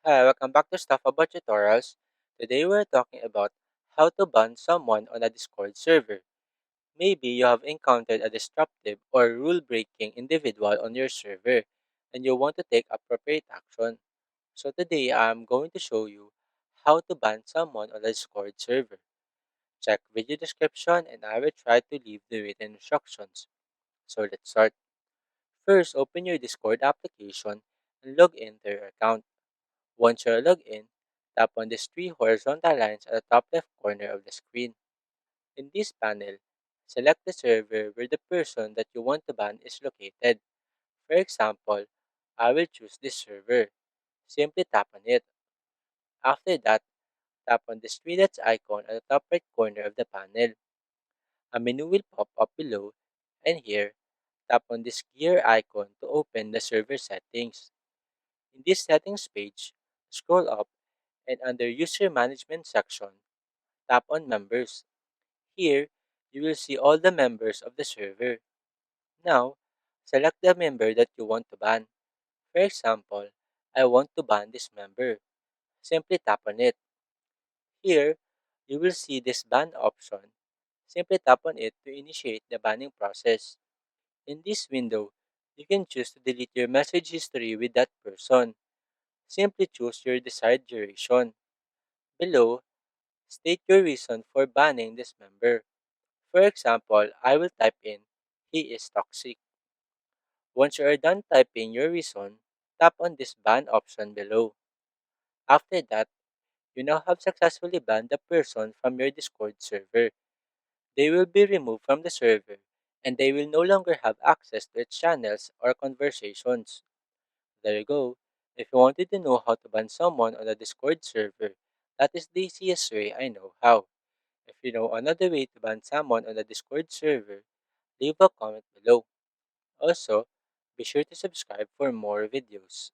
Hi, welcome back to Stuff About Tutorials. Today we're talking about how to ban someone on a Discord server. Maybe you have encountered a disruptive or rule-breaking individual on your server and you want to take appropriate action. So today I'm going to show you how to ban someone on a Discord server. Check video description and I will try to leave the written instructions. So let's start. First, open your Discord application and log into your account. Once you're logged in, tap on these three horizontal lines at the top left corner of the screen. In this panel, select the server where the person that you want to ban is located. For example, I will choose this server. Simply tap on it. After that, tap on the three dots icon at the top right corner of the panel. A menu will pop up below, and here, tap on this gear icon to open the server settings. In this settings page, scroll up and under User Management section, tap on Members. Here, you will see all the members of the server. Now, select the member that you want to ban. For example, I want to ban this member. Simply tap on it. Here, you will see this ban option. Simply tap on it to initiate the banning process. In this window, you can choose to delete your message history with that person. Simply choose your desired duration. Below, state your reason for banning this member. For example, I will type in, he is toxic. Once you are done typing your reason, tap on this ban option below. After that, you now have successfully banned the person from your Discord server. They will be removed from the server and they will no longer have access to its channels or conversations. There you go. If you wanted to know how to ban someone on a Discord server, that is the easiest way I know how. If you know another way to ban someone on a Discord server, leave a comment below. Also, be sure to subscribe for more videos.